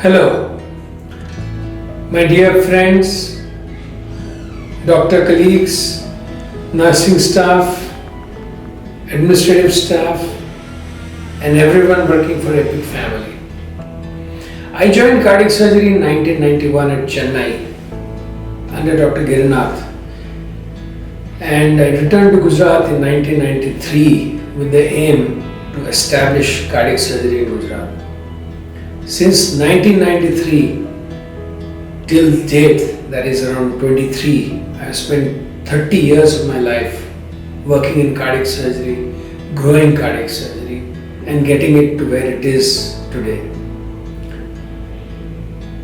Hello, my dear friends, doctor colleagues, nursing staff, administrative staff, and everyone working for Epic Family. I joined cardiac surgery in 1991 at Chennai under Dr. Girinath, and I returned to Gujarat in 1993 with the aim to establish cardiac surgery in Gujarat. Since 1993 till date, that is around 23, I have spent 30 years of my life working in cardiac surgery, growing cardiac surgery, and getting it to where it is today.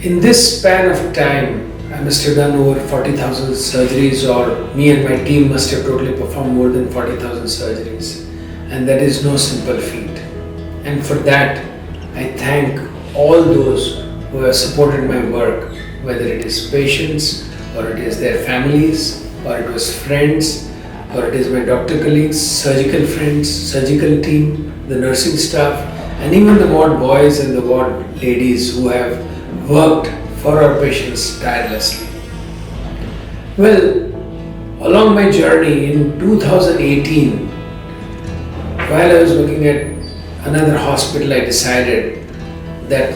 In this span of time, I must have done over 40,000 surgeries, or me and my team must have totally performed more than 40,000 surgeries. And that is no simple feat. And for that, I thank all those who have supported my work, whether it is patients, or it is their families, or it was friends, or it is my doctor colleagues, surgical friends, surgical team, the nursing staff, and even the ward boys and the ward ladies who have worked for our patients tirelessly. Well, along my journey in 2018, while I was looking at another hospital, I decided that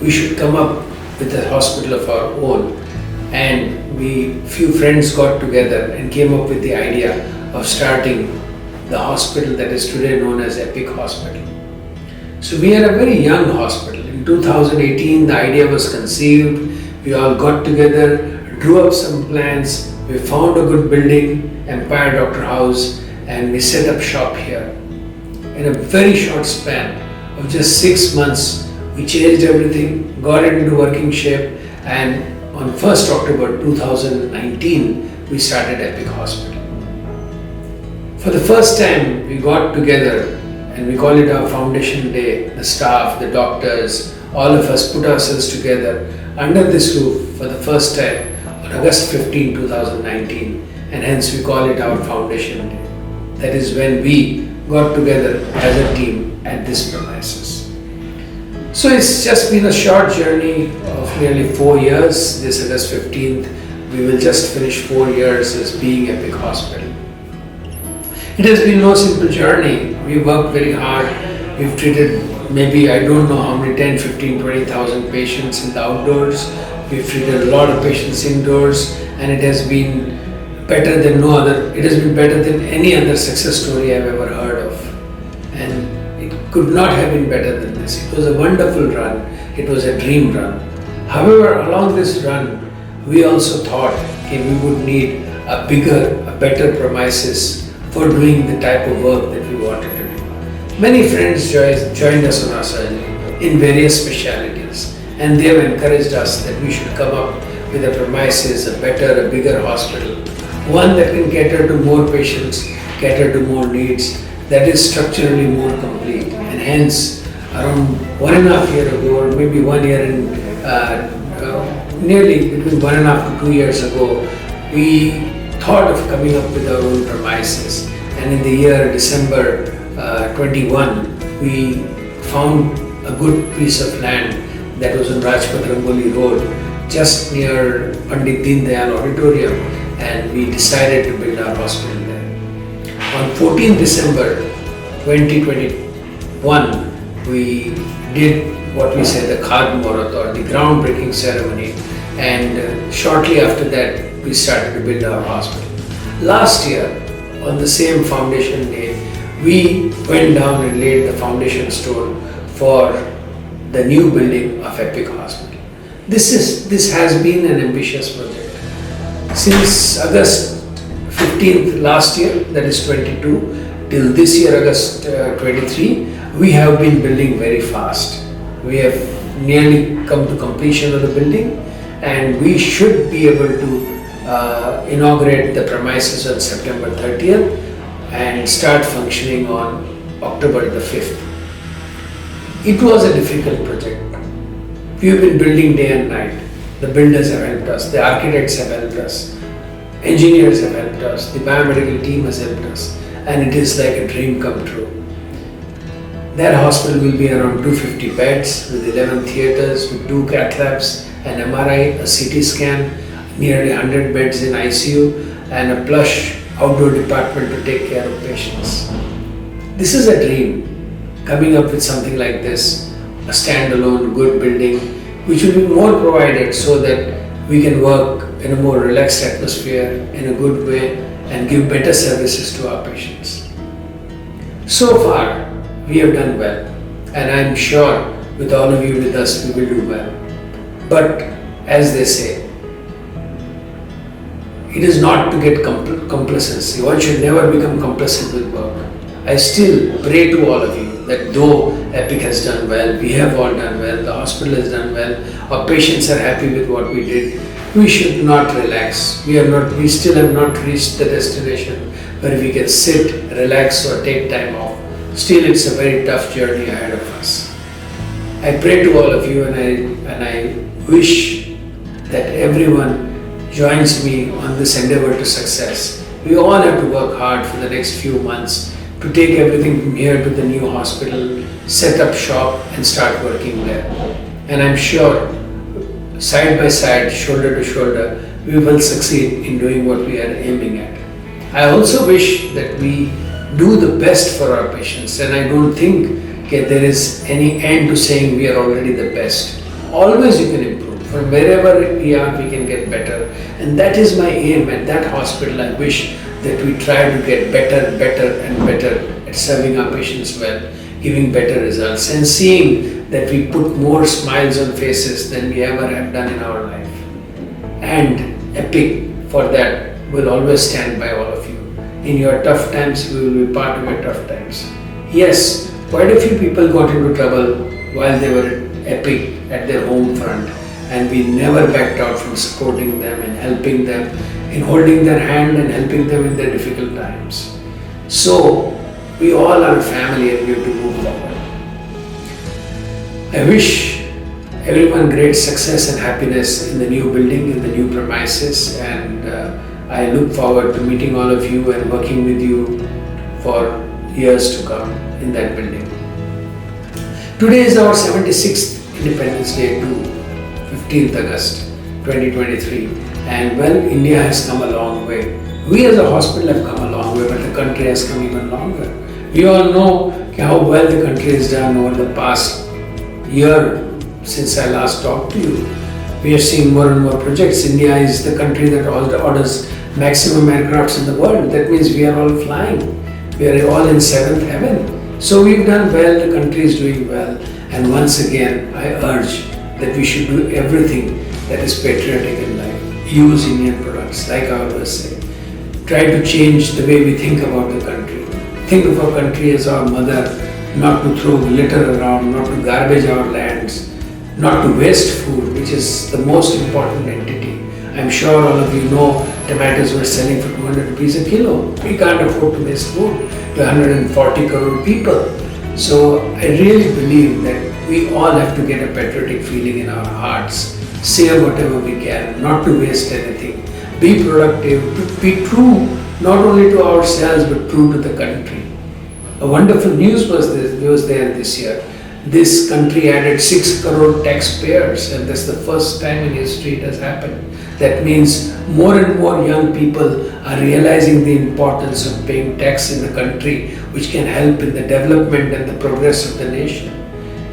we should come up with a hospital of our own, and few friends got together and came up with the idea of starting the hospital that is today known as Epic Hospital. So we are a very young hospital. In 2018 the idea was conceived, we all got together, drew up some plans, we found a good building, Empire Doctor House, and we set up shop here. In a very short span of just 6 months, we changed everything, got it into working shape, and on 1st October 2019, we started Epic Hospital. For the first time, we got together and we call it our foundation day. The staff, the doctors, all of us put ourselves together under this roof for the first time on August 15, 2019, and hence we call it our foundation day. That is when we got together as a team at this premises. So it's just been a short journey of nearly 4 years. This August 15th, we will just finish 4 years as being Epic Hospital. It has been no simple journey. We worked very hard. We've treated maybe, I don't know how many, 10, 15, 20,000 patients in the outdoors. We've treated a lot of patients indoors, and it has been better than no other. It has been better than any other success story I've ever heard of. And it could not have been better than this. It was a wonderful run. It was a dream run. However, along this run, we also thought we would need a bigger, a better premises for doing the type of work that we wanted to do. Many friends joined us on our surgery in various specialities, and they have encouraged us that we should come up with a premises, a better, a bigger hospital, one that can cater to more patients, cater to more needs, that is structurally more complete. And hence, around 1.5 years ago, or maybe 1 year and nearly between 1.5 to 2 years ago, we thought of coming up with our own premises. And in the year December 21, we found a good piece of land that was on Rajpath Rangoli Road, just near Pandit Deen Dayal Auditorium, and we decided to build our hospital there. On 14 December 2021, we did what we say the Khad Muhurat, or the groundbreaking ceremony, and shortly after that we started to build our hospital. Last year, on the same foundation day, we went down and laid the foundation stone for the new building of Epic Hospital. This has been an ambitious project. Since August 15th last year, that is 22, till this year August 23, we have been building very fast. We have nearly come to completion of the building, and we should be able to inaugurate the premises on September 30th and start functioning on October the 5th. It was a difficult project. We have been building day and night. The builders have helped us, the architects have helped us, engineers have helped us, the biomedical team has helped us, and it is like a dream come true. That hospital will be around 250 beds with 11 theatres, with 2 cath labs, an MRI, a CT scan, nearly 100 beds in ICU, and a plush outdoor department to take care of patients. This is a dream, coming up with something like this, a standalone good building which will be more provided so that we can work in a more relaxed atmosphere, in a good way, and give better services to our patients. So far, we have done well, and I am sure with all of you with us, we will do well. But as they say, it is not to get complacency. One should never become complacent with work. I still pray to all of you that though Epic has done well, we have all done well, the hospital has done well, our patients are happy with what we did, we should not relax. We still have not reached the destination where we can sit, relax or take time off. Still, it's a very tough journey ahead of us. I pray to all of you and I wish that everyone joins me on this endeavor to success. We all have to work hard for the next few months to take everything from here to the new hospital, set up shop and start working there. And I'm sure, side by side, shoulder to shoulder, we will succeed in doing what we are aiming at. I also wish that we do the best for our patients, and I don't think there is any end to saying we are already the best. Always you can improve. From wherever we are, we can get better. And that is my aim at that hospital. I wish that we try to get better and better at serving our patients well, giving better results, and seeing that we put more smiles on faces than we ever have done in our life. And Epic, for that, will always stand by all of you. In your tough times, we will be part of your tough times. Yes, quite a few people got into trouble while they were at Epic at their home front, and we never backed out from supporting them and helping them, in holding their hand and helping them in their difficult times. So, we all are a family and we have to move forward. I wish everyone great success and happiness in the new building, in the new premises, and I look forward to meeting all of you and working with you for years to come in that building. Today is our 76th Independence Day too, 15th August 2023, and well, India has come a long way. We as a hospital have come a long way, but the country has come even longer. We all know how well the country has done over the past year since I last talked to you. We are seeing more and more projects. India is the country that orders maximum aircrafts in the world. That means we are all flying. We are all in seventh heaven. So we've done well, the country is doing well. And once again, I urge that we should do everything that is patriotic in life. Use Indian products, like I always say. Try to change the way we think about the country. Think of our country as our mother, not to throw litter around, not to garbage our lands, not to waste food, which is the most important entity. I'm sure all of you know tomatoes were selling for 200 rupees a kilo. We can't afford to waste food to 140 crore people. So I really believe that we all have to get a patriotic feeling in our hearts, say whatever we can, not to waste anything, be productive, to be true not only to ourselves but true to the country. A wonderful news was there this year. This country added 6 crore taxpayers, and that's the first time in history it has happened. That means more and more young people are realizing the importance of paying tax in the country, which can help in the development and the progress of the nation.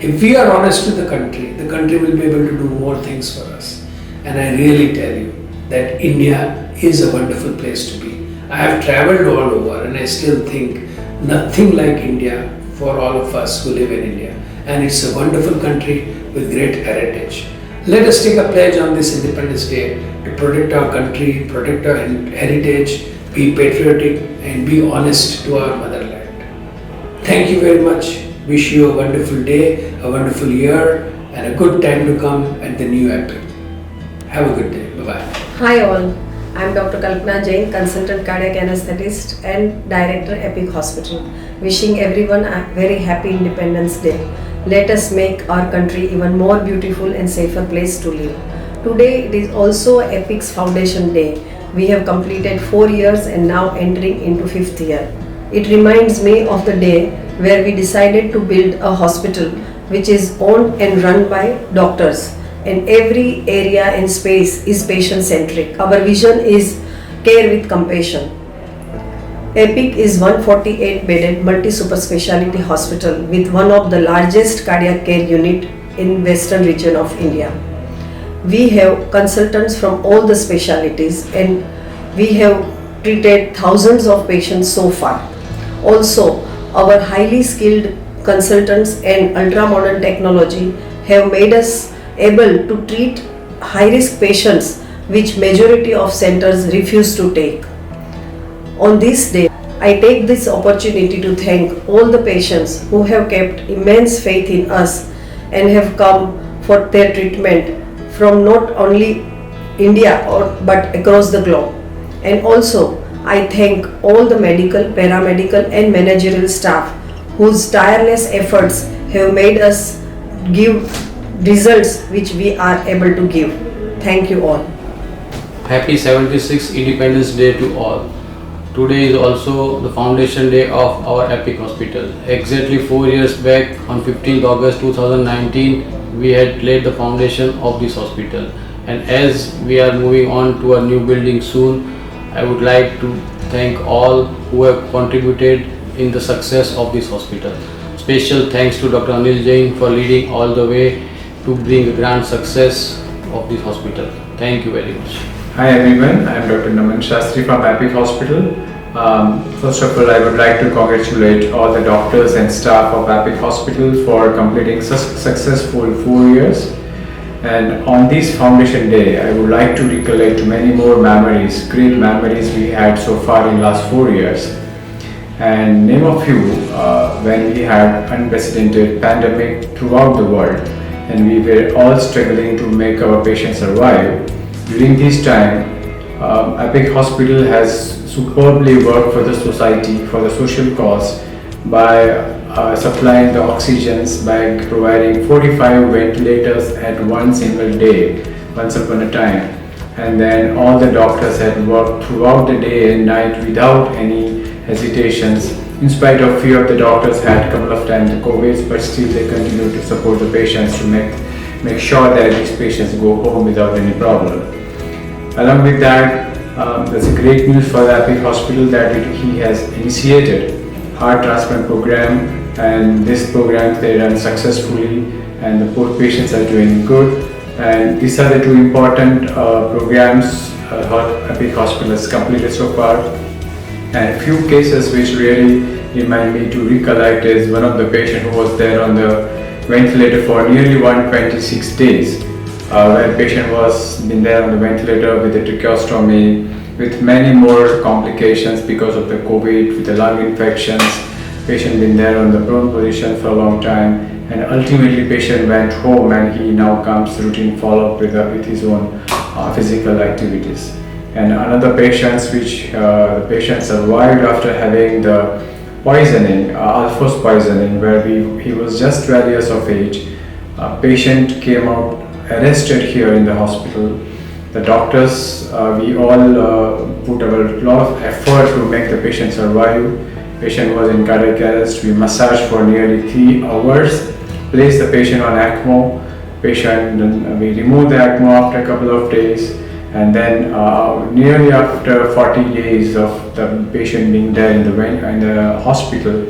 If we are honest with the country will be able to do more things for us. And I really tell you that India is a wonderful place to be. I have traveled all over and I still think nothing like India for all of us who live in India. And it's a wonderful country with great heritage. Let us take a pledge on this Independence Day to protect our country, protect our heritage, be patriotic and be honest to our motherland. Thank you very much. Wish you a wonderful day, a wonderful year and a good time to come at the new Epic. Have a good day. Bye-bye. Hi all. I am Dr. Kalpana Jain, Consultant Cardiac Anesthetist and Director Epic Hospital. Wishing everyone a very happy Independence Day. Let us make our country even more beautiful and safer place to live. Today it is also Epic's Foundation Day. We have completed 4 years and now entering into 5th year. It reminds me of the day where we decided to build a hospital which is owned and run by doctors, and every area and space is patient centric. Our vision is care with compassion. EPIC is 148 bedded multi super speciality hospital with one of the largest cardiac care unit in western region of India. We have consultants from all the specialties and we have treated thousands of patients so far. Also, our highly skilled consultants and ultra modern technology have made us able to treat high risk patients which majority of centers refuse to take. On this day, I take this opportunity to thank all the patients who have kept immense faith in us and have come for their treatment from not only India but across the globe. And also, I thank all the medical, paramedical and managerial staff whose tireless efforts have made us give results which we are able to give. Thank you all. Happy 76th Independence Day to all. Today is also the foundation day of our EPIC hospital. Exactly 4 years back on 15th August 2019, we had laid the foundation of this hospital. And as we are moving on to a new building soon, I would like to thank all who have contributed in the success of this hospital. Special thanks to Dr. Anil Jain for leading all the way to bring a grand success of this hospital. Thank you very much. Hi everyone, I am Dr. Naman Shastri from EPIC Hospital. First of all, I would like to congratulate all the doctors and staff of EPIC Hospital for completing such successful 4 years. And on this foundation day, I would like to recollect many more memories, great memories we had so far in last 4 years. And name a few, when we had unprecedented pandemic throughout the world and we were all struggling to make our patients survive. During this time, EPIC Hospital has superbly worked for the society, for the social cause by supplying the oxygens, by providing 45 ventilators at one single day, once upon a time. And then all the doctors had worked throughout the day and night without any hesitations. In spite of few of the doctors had a couple of times the COVID, but still they continue to support the patients to make sure that these patients go home without any problem. Along with that, there's a great news for the EPIC Hospital that he has initiated heart transplant program, and this program they run successfully and the poor patients are doing good. And these are the two important programs EPIC Hospital has completed so far. And few cases which really remind me to recollect is one of the patient who was there on the ventilator for nearly 126 days. Where patient was been there on the ventilator with a tracheostomy, with many more complications because of the COVID, with the lung infections. Patient been there on the prone position for a long time, and ultimately patient went home and he now comes routine follow-up with his own physical activities. And another patients which the patient survived after having the poisoning, alphos poisoning, where he was just 12 years of age. Patient came out arrested here in the hospital. The doctors, we all put a lot of effort to make the patient survive. Patient was in cardiac arrest. We massaged for nearly 3 hours, placed the patient on ECMO. We removed the ECMO after a couple of days, and then nearly after 40 days of the patient being there in the hospital,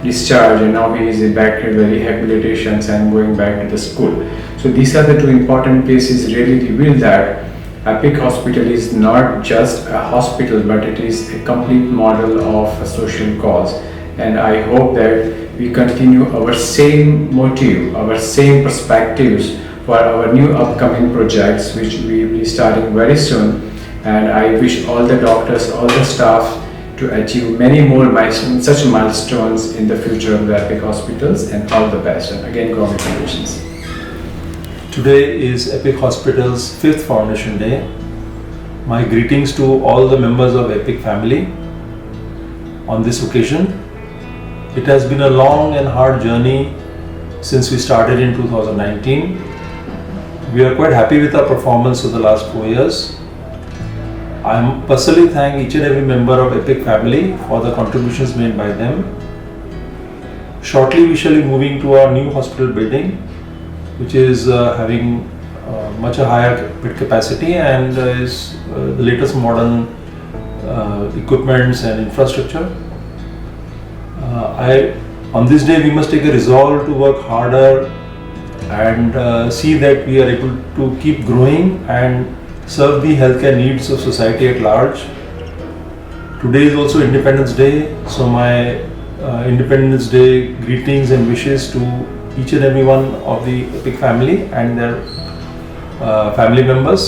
discharged, and now he is back in the rehabilitations and going back to the school. So these are the two important cases really reveal that EPIC Hospital is not just a hospital, but it is a complete model of a social cause. And I hope that we continue our same motive, our same perspectives for our new upcoming projects, which we will be starting very soon. And I wish all the doctors, all the staff to achieve many more such milestones in the future of the EPIC hospitals, and all the best. And again, congratulations. Today is EPIC Hospital's 5th Foundation Day. My greetings to all the members of EPIC family on this occasion. It has been a long and hard journey since we started in 2019. We are quite happy with our performance for the last 4 years. I personally thank each and every member of EPIC family for the contributions made by them. Shortly we shall be moving to our new hospital building, which is having much a higher bed capacity and is the latest modern equipments and infrastructure. On this day we must take a resolve to work harder and see that we are able to keep growing and serve the healthcare needs of society at large. Today is also Independence Day, so my Independence Day greetings and wishes to each and every one of the EPIC family and their family members,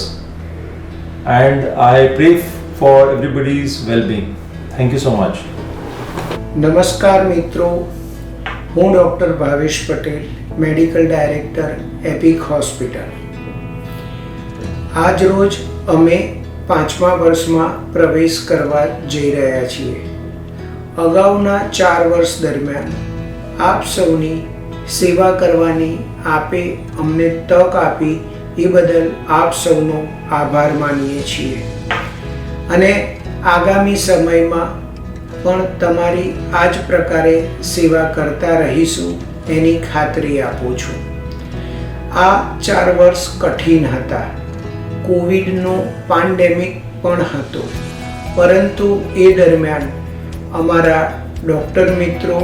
and I pray for everybody's well-being. Thank you so much. નમસ્કાર મિત્રો, હું doctor Bhavesh Patel, medical director EPIC hospital. આજ રોજ અમે 5મા વર્ષમાં પ્રવેશ કરવા જઈ રહ્યા છીએ. અગાઉના 4 વર્ષ દરમિયાન આપ સૌની સેવા કરવાની આપે અમને તક આપી એ બદલ આપ સૌનો આભાર માનીએ છીએ અને આગામી સમયમાં પણ તમારી આ જ પ્રકારે સેવા કરતા રહીશું એની ખાતરી આપું છું. આ 4 વર્ષ કઠિન હતા. કોવિડનો પેન્ડેમિક પણ હતો, પરંતુ એ દરમિયાન અમારા ડૉક્ટર મિત્રો,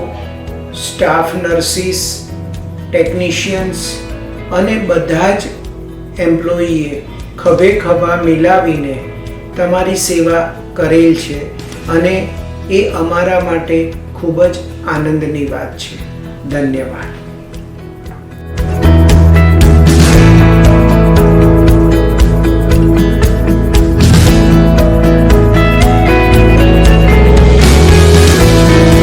સ્ટાફ નર્સિસ, ટેકનિશિયન્સ અને બધા જ એમ્પ્લોયીએ ખભે ખભા મિલાવીને તમારી સેવા કરેલ છે અને એ અમારા માટે ખૂબ જ આનંદની વાત છે. ધન્યવાદ.